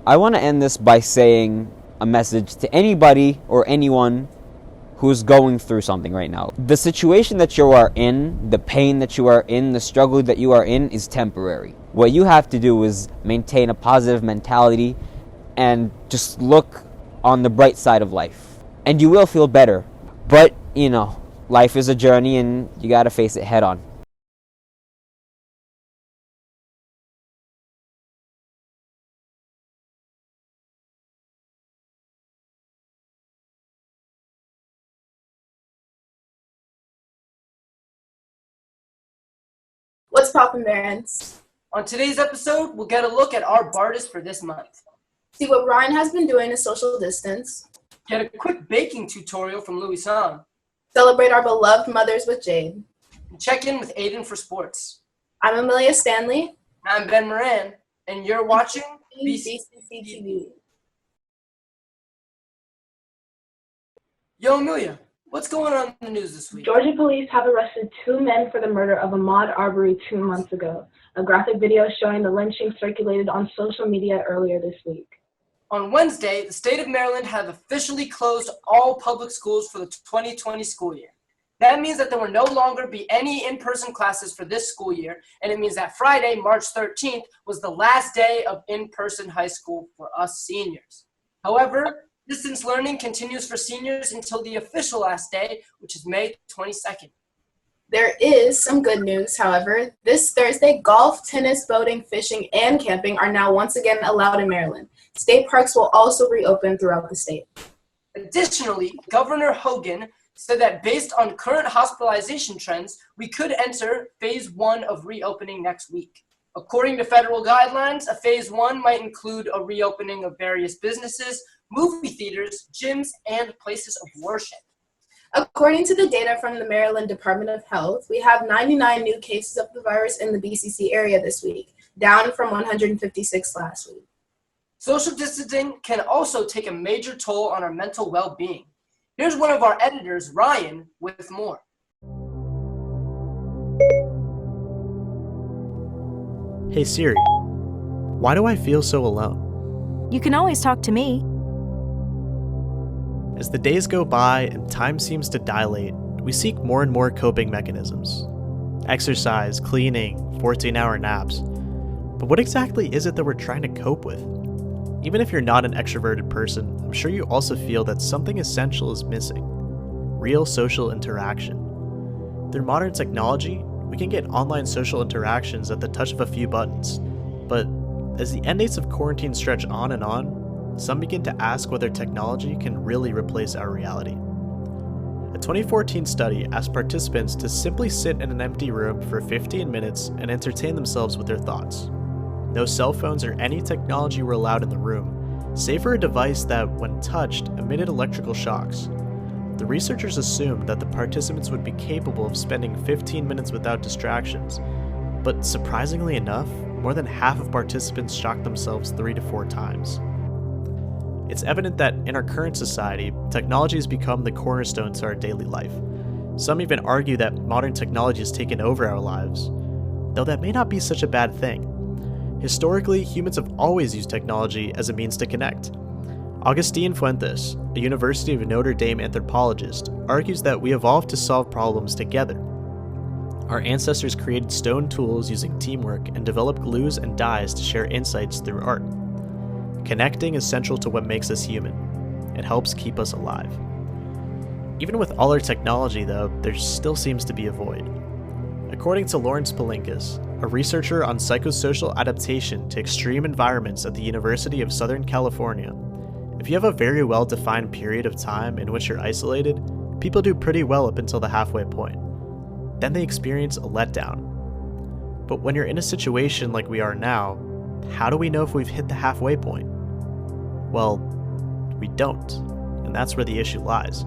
I want to end this by saying a message to anybody or anyone who's going through something right now. The situation that you are in, the pain that you are in, the struggle that you are in is temporary. What you have to do is maintain a positive mentality and just look on the bright side of life. And you will feel better. But, life is a journey and you gotta face it head on. What's poppin', Barons? On today's episode, we'll get a look at our Bartist for this month. See what Ryan has been doing to social distance. Get a quick baking tutorial from Louis San. Celebrate our beloved mothers with Jade. And check in with Aiden for sports. I'm Amelia Stanley. I'm Ben Moran, and you're watching BCC TV. Yo, Amelia, what's going on in the news this week? Georgia police have arrested 2 men for the murder of Ahmaud Arbery 2 months ago. A graphic video showing the lynching circulated on social media earlier this week. On Wednesday, the state of Maryland have officially closed all public schools for the 2020 school year. That means that there will no longer be any in-person classes for this school year, and it means that Friday, March 13th, was the last day of in-person high school for us seniors. However, distance learning continues for seniors until the official last day, which is May 22nd. There is some good news, however. This Thursday, golf, tennis, boating, fishing, and camping are now once again allowed in Maryland. State parks will also reopen throughout the state. Additionally, Governor Hogan said that based on current hospitalization trends, we could enter phase 1 of reopening next week. According to federal guidelines, a phase 1 might include a reopening of various businesses, movie theaters, gyms, and places of worship. According to the data from the Maryland Department of Health, we have 99 new cases of the virus in the BCC area this week, down from 156 last week. Social distancing can also take a major toll on our mental well-being. Here's one of our editors, Ryan, with more. Hey Siri, why do I feel so alone? You can always talk to me. As the days go by and time seems to dilate, we seek more and more coping mechanisms. Exercise, cleaning, 14-hour naps. But what exactly is it that we're trying to cope with? Even if you're not an extroverted person, I'm sure you also feel that something essential is missing. Real social interaction. Through modern technology, we can get online social interactions at the touch of a few buttons. But as the end dates of quarantine stretch on and on, some begin to ask whether technology can really replace our reality. A 2014 study asked participants to simply sit in an empty room for 15 minutes and entertain themselves with their thoughts. No cell phones or any technology were allowed in the room, save for a device that, when touched, emitted electrical shocks. The researchers assumed that the participants would be capable of spending 15 minutes without distractions, but surprisingly enough, more than half of participants shocked themselves 3 to 4 times. It's evident that in our current society, technology has become the cornerstone to our daily life. Some even argue that modern technology has taken over our lives, though that may not be such a bad thing. Historically, humans have always used technology as a means to connect. Agustin Fuentes, a University of Notre Dame anthropologist, argues that we evolved to solve problems together. Our ancestors created stone tools using teamwork and developed glues and dyes to share insights through art. Connecting is central to what makes us human. It helps keep us alive. Even with all our technology, though, there still seems to be a void. According to Lawrence Palinkas, a researcher on psychosocial adaptation to extreme environments at the University of Southern California, if you have a very well-defined period of time in which you're isolated, people do pretty well up until the halfway point. Then they experience a letdown. But when you're in a situation like we are now, how do we know if we've hit the halfway point? Well, we don't, and that's where the issue lies.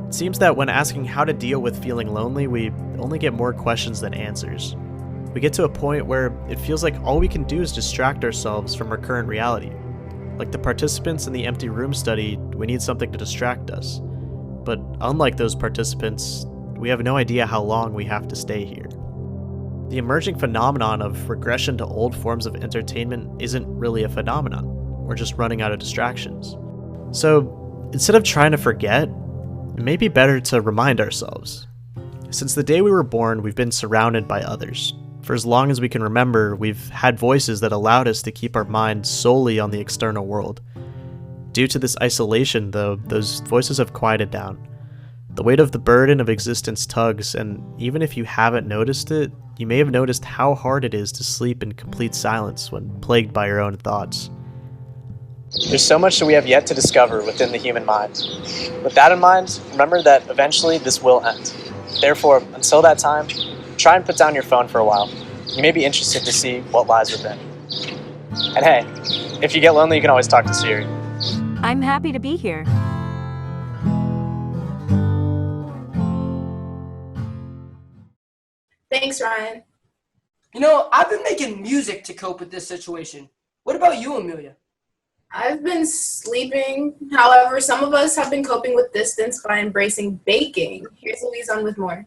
It seems that when asking how to deal with feeling lonely, we only get more questions than answers. We get to a point where it feels like all we can do is distract ourselves from our current reality. Like the participants in the empty room study, we need something to distract us. But unlike those participants, we have no idea how long we have to stay here. The emerging phenomenon of regression to old forms of entertainment isn't really a phenomenon. or just running out of distractions. So instead of trying to forget, it may be better to remind ourselves. Since the day we were born, we've been surrounded by others. For as long as we can remember, we've had voices that allowed us to keep our minds solely on the external world. Due to this isolation, though, those voices have quieted down. The weight of the burden of existence tugs, and even if you haven't noticed it, you may have noticed how hard it is to sleep in complete silence when plagued by your own thoughts. There's so much that we have yet to discover within the human mind. With that in mind, remember that eventually this will end. Therefore, until that time, try and put down your phone for a while. You may be interested to see what lies within. And hey, if you get lonely, you can always talk to Siri. I'm happy to be here. Thanks, Ryan. You know, I've been making music to cope with this situation. What about you, Amelia? I've been sleeping. However, some of us have been coping with distance by embracing baking. Here's Louise on with more.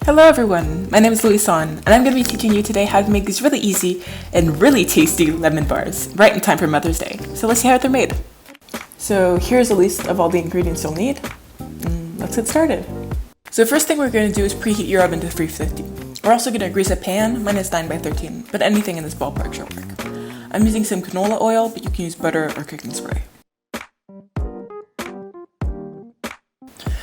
Hello everyone, my name is Louise and I'm going to be teaching you today how to make these really easy and really tasty lemon bars right in time for Mother's Day. So let's see how they're made. So here's a list of all the ingredients you'll need. Let's get started. So the first thing we're going to do is preheat your oven to 350. We're also going to grease a pan, mine is 9x13, but anything in this ballpark should work. I'm using some canola oil, but you can use butter or cooking spray.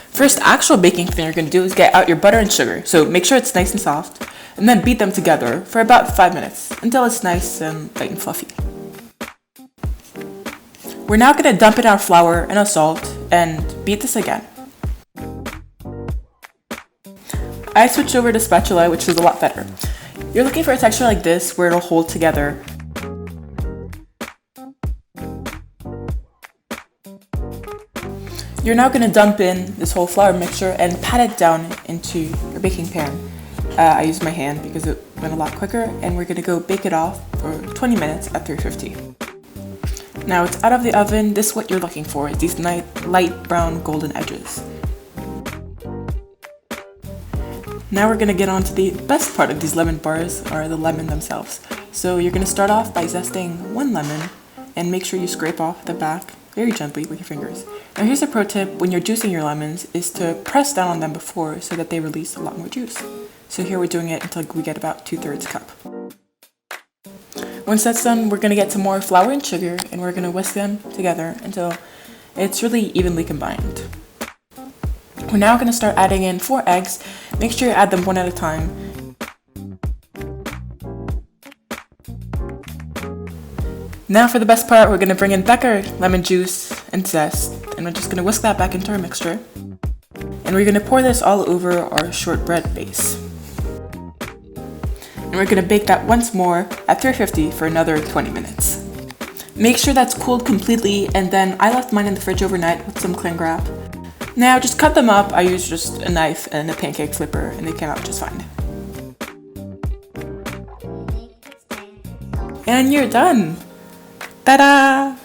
First actual baking thing you're going to do is get out your butter and sugar, so make sure it's nice and soft, and then beat them together for about 5 minutes until it's nice and light and fluffy. We're now going to dump in our flour and our salt and beat this again. I switched over to spatula, which is a lot better. You're looking for a texture like this where it'll hold together. You're now going to dump in this whole flour mixture and pat it down into your baking pan. I used my hand because it went a lot quicker, and we're going to go bake it off for 20 minutes at 350. Now it's out of the oven. This is what you're looking for, these light brown golden edges. Now we're going to get on to the best part of these lemon bars, are the lemon themselves. So you're going to start off by zesting one lemon and make sure you scrape off the back very gently with your fingers. Now here's a pro tip when you're juicing your lemons is to press down on them before so that they release a lot more juice. So here we're doing it until we get about 2/3 cup. Once that's done, we're going to get some more flour and sugar and we're going to whisk them together until it's really evenly combined. We're now going to start adding in 4 eggs. Make sure you add them one at a time. Now for the best part, we're going to bring in back our lemon juice and zest, and we're just going to whisk that back into our mixture. And we're going to pour this all over our shortbread base. And we're going to bake that once more at 350 for another 20 minutes. Make sure that's cooled completely, and then I left mine in the fridge overnight with some cling wrap. Now just cut them up. I used just a knife and a pancake flipper and they came out just fine. And you're done! Ta-da!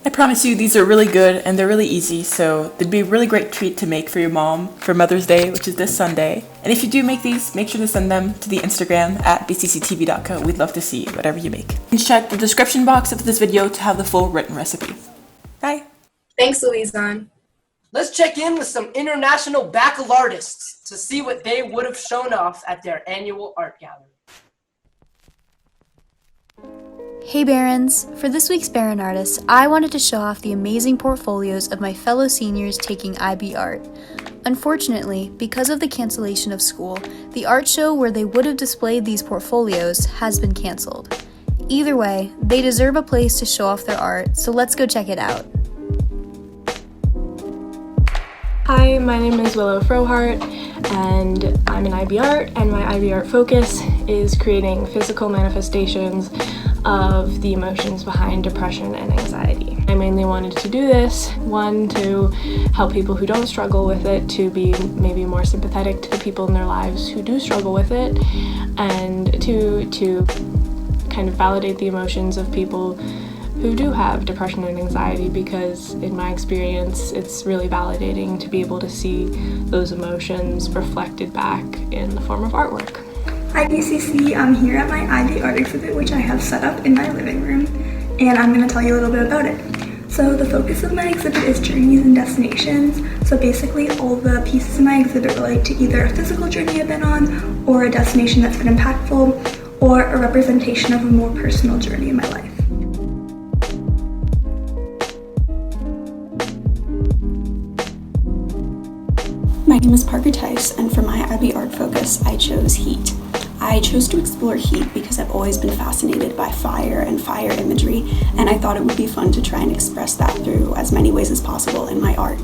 I promise you these are really good and they're really easy, so they'd be a really great treat to make for your mom for Mother's Day, which is this Sunday. And if you do make these, make sure to send them to the Instagram at bcctv.co. We'd love to see whatever you make. And check the description box of this video to have the full written recipe. Bye! Thanks, Louise. Let's check in with some international baccalaureates to see what they would have shown off at their annual art gallery. Hey Barons! For this week's Baron Artists, I wanted to show off the amazing portfolios of my fellow seniors taking IB Art. Unfortunately, because of the cancellation of school, the art show where they would have displayed these portfolios has been cancelled. Either way, they deserve a place to show off their art, so let's go check it out. Hi, my name is Willow Frohart, and I'm in IB Art, and my IB Art focus is creating physical manifestations of the emotions behind depression and anxiety. I mainly wanted to do this, one, to help people who don't struggle with it to be maybe more sympathetic to the people in their lives who do struggle with it, and two, to kind of validate the emotions of people who do have depression and anxiety, because in my experience it's really validating to be able to see those emotions reflected back in the form of artwork. Hi BCC, I'm here at my IB art exhibit which I have set up in my living room. and I'm going to tell you a little bit about it. So the focus of my exhibit is journeys and destinations. So basically all the pieces in my exhibit relate to either a physical journey I've been on, or a destination that's been impactful, or a representation of a more personal journey in my life. My name is Parker Tice, and for my IB art focus, I chose heat. I chose to explore heat because I've always been fascinated by fire and fire imagery, and I thought it would be fun to try and express that through as many ways as possible in my art.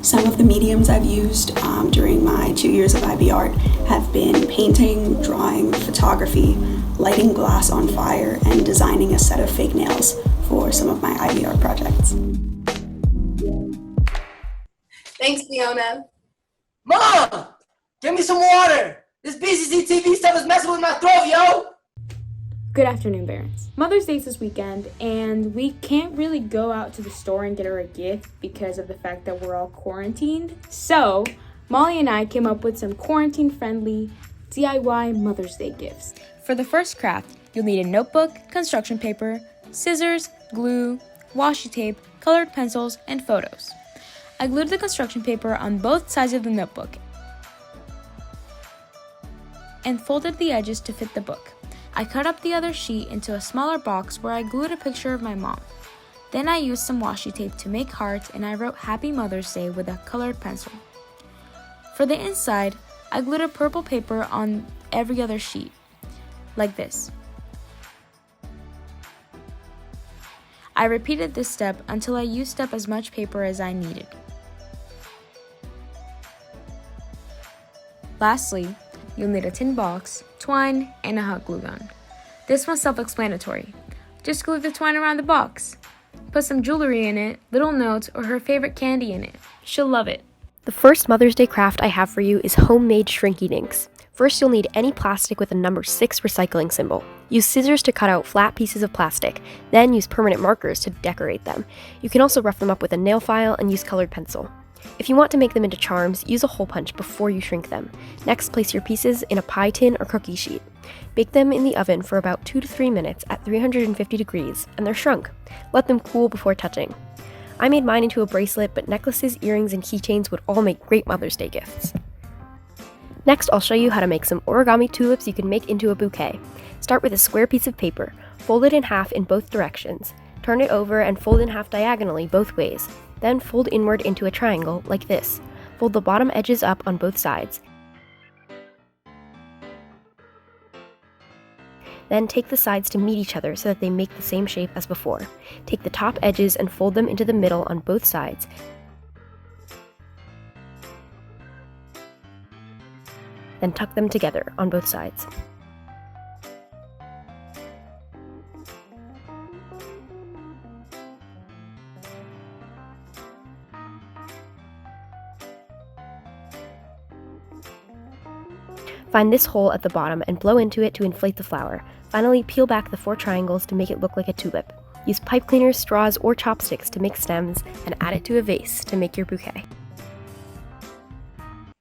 Some of the mediums I've used during my 2 years of IB art have been painting, drawing, photography, lighting glass on fire, and designing a set of fake nails for some of my IB art projects. Thanks, Fiona. Mom! Give me some water! This BCC TV stuff is messing with my throat, yo! Good afternoon, Barons. Mother's Day's this weekend, and we can't really go out to the store and get her a gift because of the fact that we're all quarantined. So, Molly and I came up with some quarantine-friendly DIY Mother's Day gifts. For the first craft, you'll need a notebook, construction paper, scissors, glue, washi tape, colored pencils, and photos. I glued the construction paper on both sides of the notebook and folded the edges to fit the book. I cut up the other sheet into a smaller box where I glued a picture of my mom. Then I used some washi tape to make hearts, and I wrote Happy Mother's Day with a colored pencil. For the inside, I glued a purple paper on every other sheet, like this. I repeated this step until I used up as much paper as I needed. Lastly, you'll need a tin box, twine, and a hot glue gun. This one's self-explanatory. Just glue the twine around the box. Put some jewelry in it, little notes, or her favorite candy in it. She'll love it. The first Mother's Day craft I have for you is homemade shrinky dinks. First, you'll need any plastic with a number 6 recycling symbol. Use scissors to cut out flat pieces of plastic, then use permanent markers to decorate them. You can also rough them up with a nail file and use colored pencil. If you want to make them into charms, use a hole punch before you shrink them. Next, place your pieces in a pie tin or cookie sheet. Bake them in the oven for about 2 to 3 minutes at 350 degrees, and they're shrunk. Let them cool before touching. I made mine into a bracelet, but necklaces, earrings, and keychains would all make great Mother's Day gifts. Next, I'll show you how to make some origami tulips you can make into a bouquet. Start with a square piece of paper. Fold it in half in both directions. Turn it over and fold in half diagonally both ways. Then fold inward into a triangle, like this. Fold the bottom edges up on both sides. Then take the sides to meet each other so that they make the same shape as before. Take the top edges and fold them into the middle on both sides. Then tuck them together on both sides. Find this hole at the bottom and blow into it to inflate the flower. Finally, peel back the 4 triangles to make it look like a tulip. Use pipe cleaners, straws, or chopsticks to make stems, and add it to a vase to make your bouquet.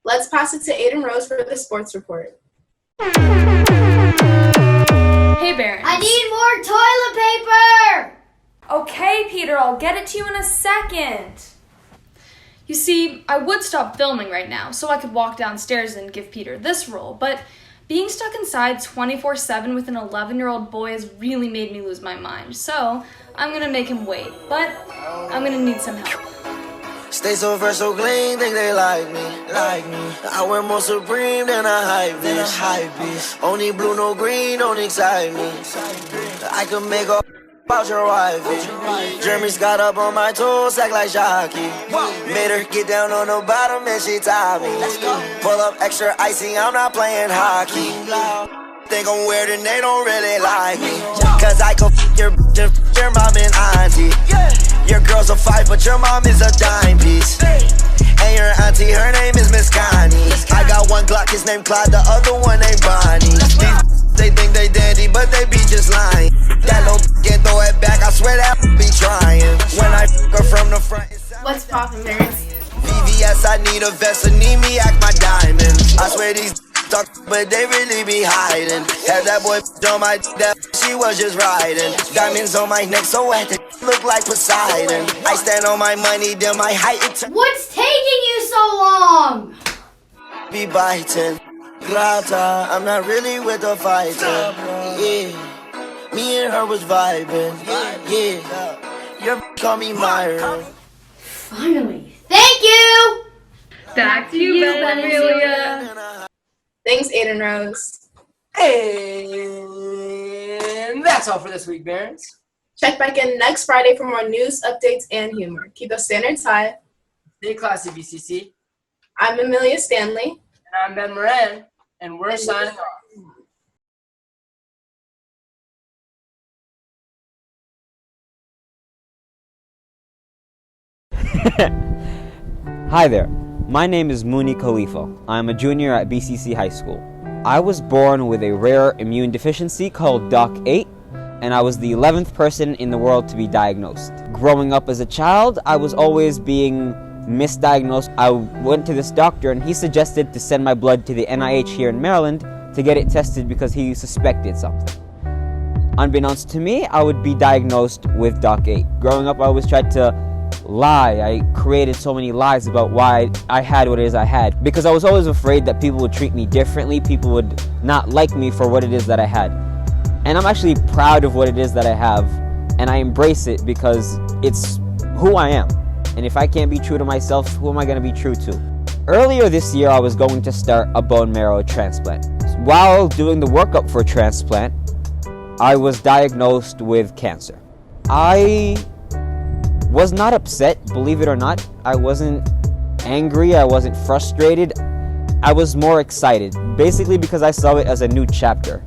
Let's pass it to Aiden Rose for the sports report. Hey, Baron. I need more toilet paper! Okay, Peter, I'll get it to you in a second. You see, I would stop filming right now so I could walk downstairs and give Peter this role, but being stuck inside 24/7 with an 11-year-old boy has really made me lose my mind, so I'm gonna make him wait, but I'm gonna need some help. Stay so fresh, so clean, think they like me. I wear more Supreme than a hype bitch. Only blue, no green, don't excite me. I can make a about your wifey. Jeremy's got up on my toes, act like Shocky. Made her get down on the bottom and she tied me. Pull up extra icy, I'm not playing hockey. Think I'm weird and they don't really like me. Cause I can f*** your mom and auntie. Your girl's a 5, but your mom is a dime piece. And your auntie, her name is Miss Connie. I got one Glock, his name Clyde, the other one named Bonnie. They think they dandy, but they be just lying. That little can't throw it back, I swear that be trying. When I f*** her from the front, what's poppin', parents? VVS, I need a vest, need me act my diamond. I swear these talk, but they really be hiding. Had that boy on my that she was just riding. Diamonds on my neck, so wet that look like Poseidon. I stand on my money, then my height it What's taking you so long? be biting. Grata, I'm not really with the fighter. Yeah, me and her was vibing. Yeah, your call me Myron. Finally. Thank you! Back to you, Ben and Amelia. Thanks, Aiden Rose. And that's all for this week, Barons. Check back in next Friday for more news, updates, and humor. Keep those standards high. Stay classy, BCC. I'm Amelia Stanley. And I'm Ben Moran. And we're signing off. Hi there, my name is Mooni Khalifah. I'm a junior at BCC High School. I was born with a rare immune deficiency called DOC8, and I was the 11th person in the world to be diagnosed. Growing up as a child, I was always being misdiagnosed. I went to this doctor and he suggested to send my blood to the NIH here in Maryland to get it tested because he suspected something. Unbeknownst to me, I would be diagnosed with DOC8. Growing up, I always tried to lie. I created so many lies about why I had what it is I had, because I was always afraid that people would treat me differently, people would not like me for what it is that I had. And I'm actually proud of what it is that I have, and I embrace it because it's who I am. And if I can't be true to myself, who am I going to be true to? Earlier this year, I was going to start a bone marrow transplant. While doing the workup for transplant, I was diagnosed with cancer. I was not upset, believe it or not. I wasn't angry, I wasn't frustrated. I was more excited, basically because I saw it as a new chapter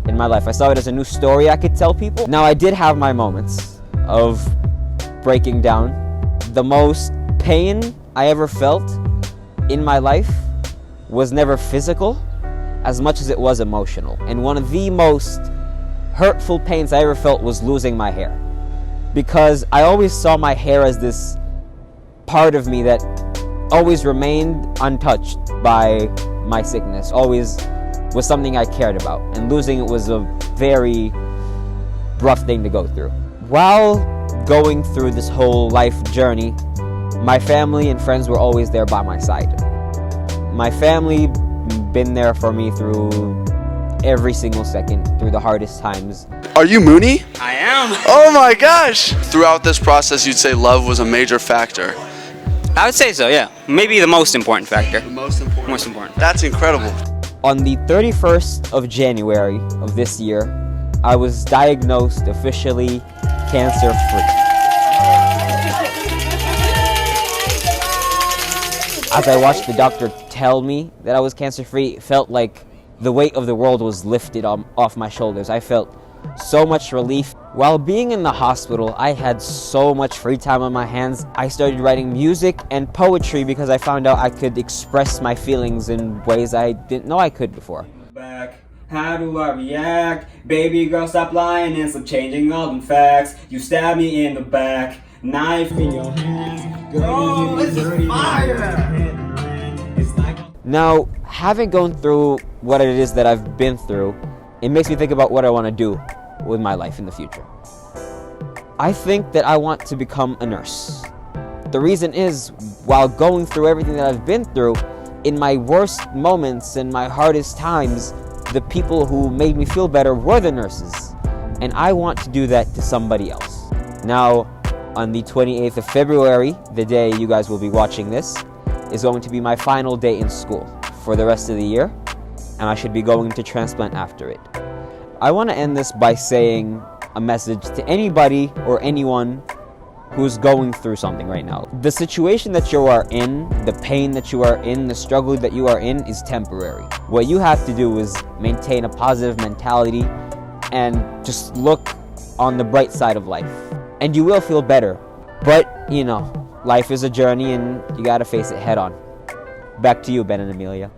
in my life. I saw it as a new story I could tell people. Now, I did have my moments of breaking down. The most pain I ever felt in my life was never physical as much as it was emotional. And one of the most hurtful pains I ever felt was losing my hair. Because I always saw my hair as this part of me that always remained untouched by my sickness, always was something I cared about, and losing it was a very rough thing to go through. While going through this whole life journey, my family and friends were always there by my side. My family been there for me through every single second, through the hardest times. Are you Mooni? I am. Oh my gosh! Throughout this process, you'd say love was a major factor. I would say so, yeah. Maybe the most important factor. The most important? Most important. That's incredible. On the 31st of January of this year, I was diagnosed officially cancer-free. As I watched the doctor tell me that I was cancer-free, it felt like the weight of the world was lifted off my shoulders. I felt so much relief. While being in the hospital, I had so much free time on my hands. I started writing music and poetry because I found out I could express my feelings in ways I didn't know I could before. Back. How do I react? Baby girl, stop lying and stop changing all them facts. You stab me in the back, knife in your hand. Girl, this is fire! Now, having gone through what it is that I've been through, it makes me think about what I want to do with my life in the future. I think that I want to become a nurse. The reason is, while going through everything that I've been through, in my worst moments and my hardest times, the people who made me feel better were the nurses. And I want to do that to somebody else. Now, on the 28th of February, the day you guys will be watching this, is going to be my final day in school for the rest of the year, and I should be going to transplant after it. I want to end this by saying a message to anybody or anyone who's going through something right now. The situation that you are in, the pain that you are in, the struggle that you are in is temporary. What you have to do is maintain a positive mentality and just look on the bright side of life. And you will feel better. But, you know, life is a journey and you gotta face it head on. Back to you, Ben and Amelia.